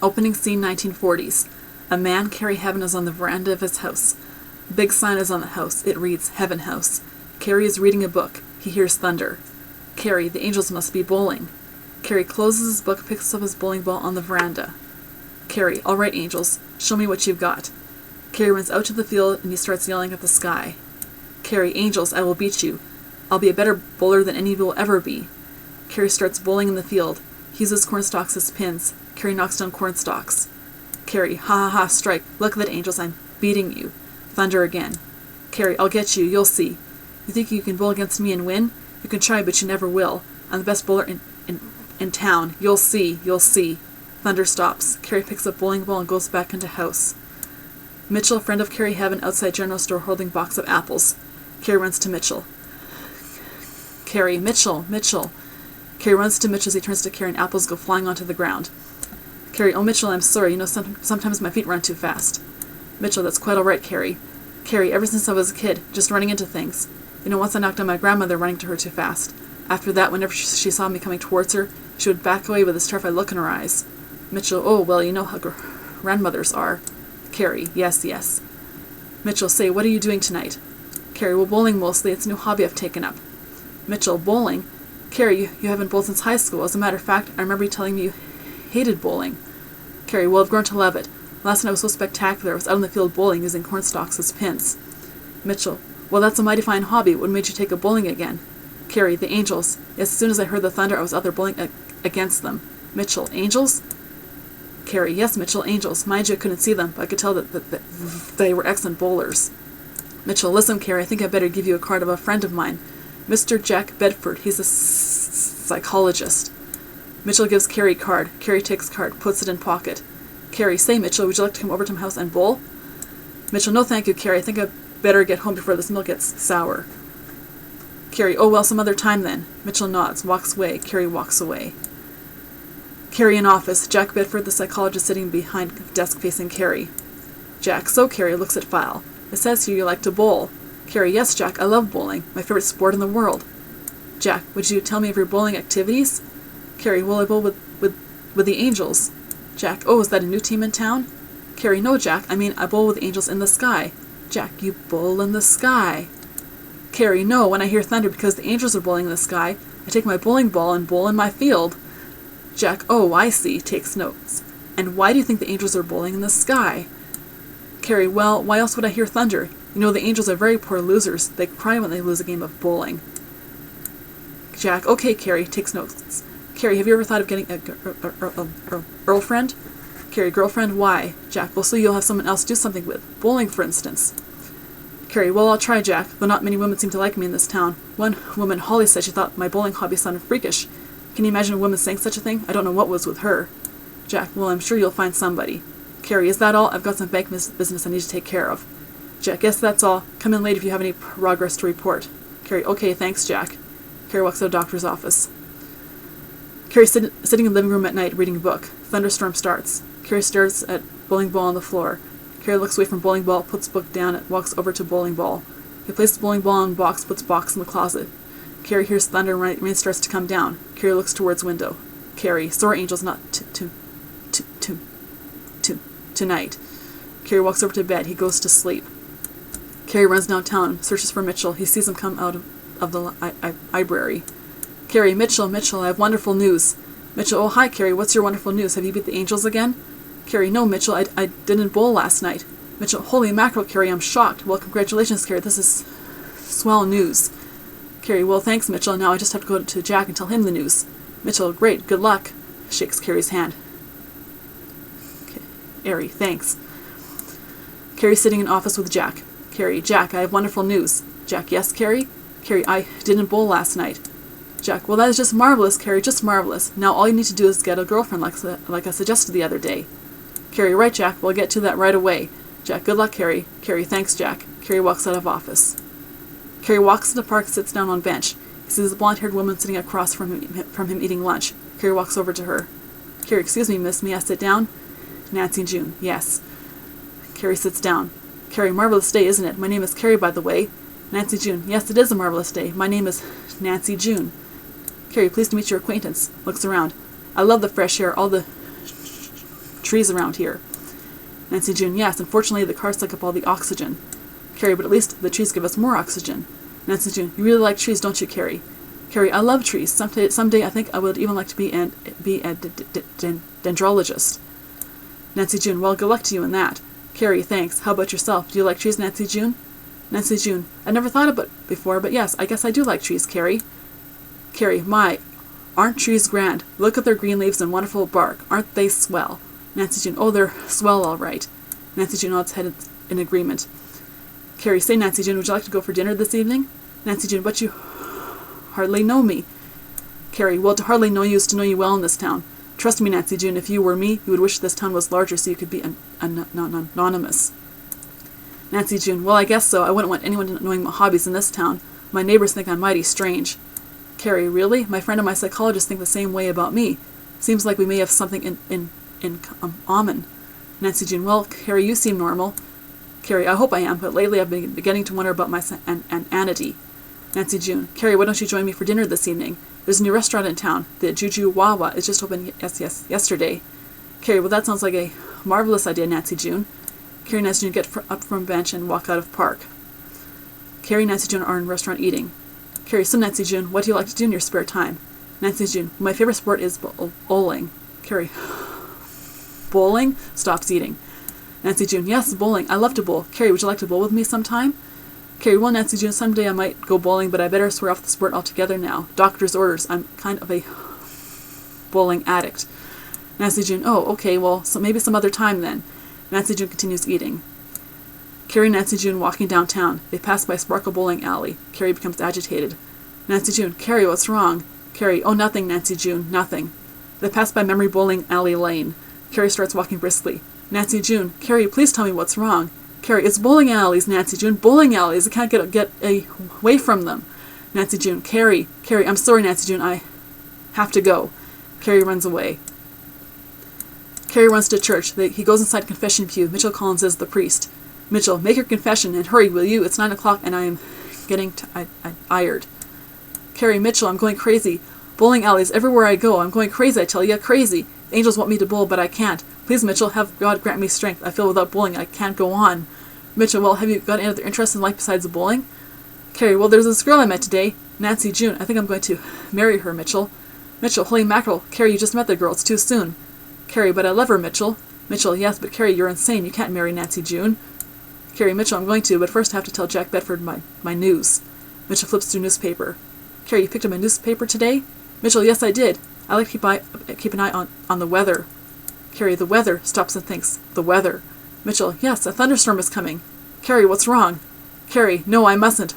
Opening scene 1940s. A man, Carrie Heaven, is on the veranda of his house. A big sign is on the house. It reads, Heaven House. Carrie is reading a book. He hears thunder. Carrie, the angels must be bowling. Carrie closes his book, picks up his bowling ball on the veranda. Carrie, all right, angels, show me what you've got. Carrie runs out to the field and he starts yelling at the sky. Carrie, angels, I will beat you. I'll be a better bowler than any of you will ever be. Carrie starts bowling in the field. He uses cornstalks as pins. Carrie knocks down cornstalks. Carrie, ha ha ha, strike. Look at that, angels, I'm beating you. Thunder again. Carrie, I'll get you, you'll see. You think you can bowl against me and win? You can try, but you never will. I'm the best bowler in town. You'll see, you'll see. Thunder stops. Carrie picks up bowling ball and goes back into house. Mitchell, friend of Carrie Heaven, outside general store holding box of apples. Carrie runs to Mitchell. Carrie, Mitchell, Mitchell. Carrie runs to Mitchell as he turns to Carrie and apples go flying onto the ground. Carrie, oh Mitchell, I'm sorry. You know, sometimes my feet run too fast. Mitchell, that's quite all right, Carrie. Carrie, ever since I was a kid, just running into things. You know, once I knocked down my grandmother running to her too fast. After that, whenever she saw me coming towards her, she would back away with this terrified look in her eyes. Mitchell, oh, well, you know how grandmothers are. Carrie, yes, yes. Mitchell, say, what are you doing tonight? Carrie, well, bowling mostly. It's a new hobby I've taken up. Mitchell, bowling? Carrie, you haven't bowled since high school. As a matter of fact, I remember you telling me you hated bowling. Carrie, well, I've grown to love it. Last night was so spectacular. I was out in the field bowling using cornstalks as pins. Mitchell, well, that's a mighty fine hobby. What made you take up bowling again? Carrie, the angels. Yes, as soon as I heard the thunder, I was out there bowling against them. Mitchell, angels? Carrie, yes, Mitchell, angels. Mind you, I couldn't see them, but I could tell that they were excellent bowlers. Mitchell, listen, Carrie, I think I'd better give you a card of a friend of mine. Mr. Jack Bedford. He's a psychologist. Mitchell gives Carrie card. Carrie takes card, puts it in pocket. Carrie, say, Mitchell, would you like to come over to my house and bowl? Mitchell, no thank you, Carrie. I think I'd better get home before this milk gets sour. Carrie, oh, well, some other time then. Mitchell nods, walks away. Carrie walks away. Carrie in office. Jack Bedford, the psychologist, sitting behind the desk facing Carrie. Jack, so Carrie looks at file. It says here you like to bowl. Carrie, yes, Jack, I love bowling. My favorite sport in the world. Jack, would you tell me of your bowling activities? Carrie, well, I bowl with the Angels. Jack, oh, is that a new team in town? Carrie, no, Jack, I mean I bowl with the angels in the sky. Jack, you bowl in the sky. Carrie, no, when I hear thunder because the angels are bowling in the sky, I take my bowling ball and bowl in my field. Jack, oh, I see, takes notes. And why do you think the angels are bowling in the sky? Carrie, well, why else would I hear thunder? You know, the angels are very poor losers. They cry when they lose a game of bowling. Jack, okay, Carrie, takes notes. Carrie, have you ever thought of getting a girlfriend? Carrie, girlfriend, why? Jack, well, so you'll have someone else to do something with. Bowling, for instance. Carrie, well, I'll try, Jack, though not many women seem to like me in this town. One woman, Holly, said she thought my bowling hobby sounded freakish. Can you imagine a woman saying such a thing? I don't know what was with her. Jack, well, I'm sure you'll find somebody. Carrie, is that all? I've got some bank business I need to take care of. Jack, yes, that's all. Come in late if you have any progress to report. Carrie, okay, thanks, Jack. Carrie walks to a doctor's office. Carrie sitting in the living room at night reading a book. Thunderstorm starts. Carrie stares at bowling ball on the floor. Carrie looks away from bowling ball, puts book down, and walks over to bowling ball. He places bowling ball in box, puts box in the closet. Carrie hears thunder and rain starts to come down. Carrie looks towards window. Carrie, sorry, angels, not tonight. Carrie walks over to bed. He goes to sleep. Carrie runs downtown, searches for Mitchell. He sees him come out of the library. Carrie, Mitchell, I have wonderful news. Mitchell, oh, hi, Carrie, what's your wonderful news? Have you beat the angels again? Carrie, no, Mitchell, I didn't bowl last night. Mitchell, holy mackerel, Carrie, I'm shocked. Well, congratulations, Carrie, this is swell news. Carrie, well, thanks, Mitchell. Now I just have to go to Jack and tell him the news. Mitchell, great, good luck. Shakes Carrie's hand. Carrie, thanks. Carrie sitting in office with Jack. Carrie, Jack, I have wonderful news. Jack, yes, Carrie? Carrie, I didn't bowl last night. Jack, well, that is just marvelous, Carrie, just marvelous. Now all you need to do is get a girlfriend like I suggested the other day. Carrie, right, Jack, we'll get to that right away. Jack, good luck, Carrie. Carrie, thanks, Jack. Carrie walks out of office. Carrie walks to the park, sits down on bench. He sees a blonde-haired woman sitting across from him eating lunch. Carrie walks over to her. Carrie, excuse me, miss, may I sit down? Nancy June, yes. Carrie sits down. Carrie, marvelous day, isn't it? My name is Carrie, by the way. Nancy June, yes, it is a marvelous day. My name is Nancy June. Carrie, pleased to meet your acquaintance. Looks around. I love the fresh air, all the trees around here. Nancy June, yes, unfortunately the cars suck up all the oxygen. Carrie, but at least the trees give us more oxygen. Nancy June, you really like trees, don't you, Carrie? Carrie, I love trees. Someday I think I would even like to be a dendrologist. Nancy June, well, good luck to you in that. Carrie, thanks. How about yourself? Do you like trees, Nancy June? Nancy June, I never thought of it before, but yes, I guess I do like trees, Carrie. Carrie, my, aren't trees grand? Look at their green leaves and wonderful bark. Aren't they swell? Nancy June, oh, they're swell all right. Nancy June nods head in agreement. Carrie, say, Nancy June, would you like to go for dinner this evening? Nancy June, but you hardly know me. Carrie, well, to hardly know you is to know you well in this town. Trust me, Nancy June, if you were me, you would wish this town was larger so you could be anonymous. Nancy June, well, I guess so. I wouldn't want anyone knowing my hobbies in this town. My neighbors think I'm mighty strange. Carrie, really? My friend and my psychologist think the same way about me. Seems like we may have something in common. Nancy June, well, Carrie, you seem normal. Carrie, I hope I am, but lately I've been beginning to wonder about my sanity. Nancy June, Carrie, why don't you join me for dinner this evening? There's a new restaurant in town. The Juju Wawa is just opened yesterday. Carrie, well, that sounds like a marvelous idea, Nancy June. Carrie and Nancy June get up from bench and walk out of park. Carrie and Nancy June are in restaurant eating. Carrie, so Nancy June, what do you like to do in your spare time? Nancy June, my favorite sport is bowling. Carrie, bowling? Stops eating. Nancy June, yes, bowling. I love to bowl. Carrie, would you like to bowl with me sometime? Carrie, well, Nancy June, someday I might go bowling, but I better swear off the sport altogether now. Doctor's orders. I'm kind of a bowling addict. Nancy June, oh, okay, well, so maybe some other time then. Nancy June continues eating. Carrie and Nancy June walking downtown. They pass by Sparkle Bowling Alley. Carrie becomes agitated. Nancy June, Carrie, what's wrong? Carrie, oh, nothing, Nancy June, nothing. They pass by Memory Bowling Alley Lane. Carrie starts walking briskly. Nancy June, Carrie, please tell me what's wrong. Carrie, it's bowling alleys, Nancy June, bowling alleys. I can't get away from them. Nancy June, Carrie, I'm sorry, Nancy June, I have to go. Carrie runs away. Carrie runs to church. He goes inside confession pew. Mitchell Collins is the priest. Mitchell, make your confession and hurry, will you? It's 9 o'clock and I am getting tired. Carrie, Mitchell, I'm going crazy. Bowling alleys everywhere I go. I'm going crazy, I tell you, crazy. The angels want me to bowl, but I can't. Please, Mitchell, have God grant me strength. I feel without bowling I can't go on. Mitchell, well, have you got any other interest in life besides bowling? Carrie, well, there's this girl I met today. Nancy June. I think I'm going to marry her, Mitchell. Mitchell, holy mackerel. Carrie, you just met the girl. It's too soon. Carrie, but I love her, Mitchell. Mitchell, yes, but Carrie, you're insane. You can't marry Nancy June. Carrie, Mitchell, I'm going to, but first I have to tell Jack Bedford my news. Mitchell flips through newspaper. Carrie, you picked up a newspaper today? Mitchell, yes, I did. I like to keep an eye on the weather. Carrie, the weather. Stops and thinks. The weather. Mitchell, yes, a thunderstorm is coming. Carrie, what's wrong? Carrie, no, I mustn't.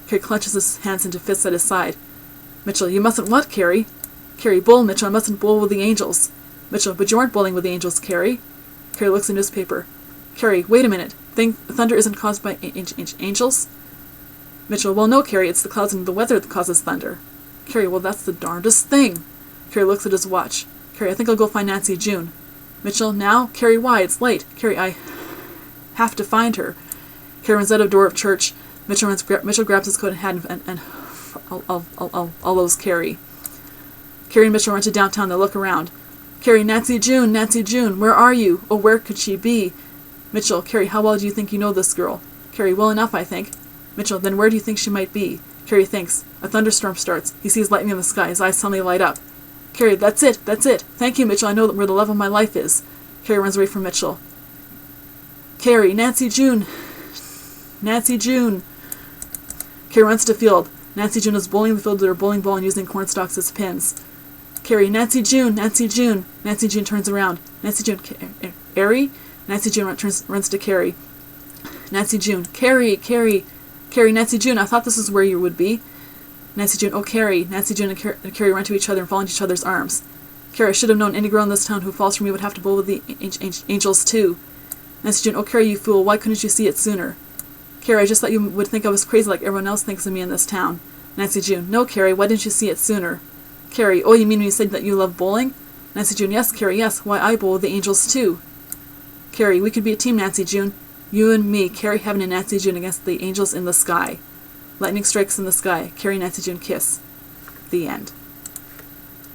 Carrie clenches his hands into fists at his side. Mitchell, you mustn't what, Carrie? Carrie, bowl, Mitchell, I mustn't bowl with the angels. Mitchell, but you aren't bowling with the angels, Carrie. Carrie looks at the newspaper. Carrie, wait a minute. Think thunder isn't caused by angels? Mitchell, well, no, Carrie, it's the clouds and the weather that causes thunder. Carrie, well, that's the darndest thing. Carrie looks at his watch. Carrie, I think I'll go find Nancy June. Mitchell, now? Carrie, why? It's late. Carrie, I have to find her. Carrie runs out of door of church. Mitchell grabs his coat and hat and follows Carrie. Carrie and Mitchell run to downtown. They look around. Carrie, Nancy June, where are you? Oh, where could she be? Mitchell, Carrie, how well do you think you know this girl? Carrie, well enough, I think. Mitchell, then where do you think she might be? Carrie thinks. A thunderstorm starts. He sees lightning in the sky. His eyes suddenly light up. Carrie, that's it. Thank you, Mitchell. I know where the love of my life is. Carrie runs away from Mitchell. Carrie, Nancy June. Carrie runs to field. Nancy June is bowling the field with her bowling ball and using cornstalks as pins. Carrie, Nancy June. Nancy June turns around. Nancy June, Carrie? Nancy June runs to Carrie. Nancy June, Carrie, Nancy June, I thought this is where you would be. Nancy June, oh, Carrie. Nancy June and Carrie run to each other and fall into each other's arms. Carrie, I should have known any girl in this town who falls for me would have to bowl with the angels too. Nancy June, oh, Carrie, you fool, why couldn't you see it sooner? Carrie, I just thought you would think I was crazy like everyone else thinks of me in this town. Nancy June, no, Carrie, why didn't you see it sooner? Carrie, oh, you mean when you said that you love bowling? Nancy June, yes, Carrie, yes, why I bowl with the angels too. Carrie, we could be a team, Nancy June. You and me, Carrie, Heaven, and Nancy June against the angels in the sky. Lightning strikes in the sky. Carrie and Nancy June kiss. The end.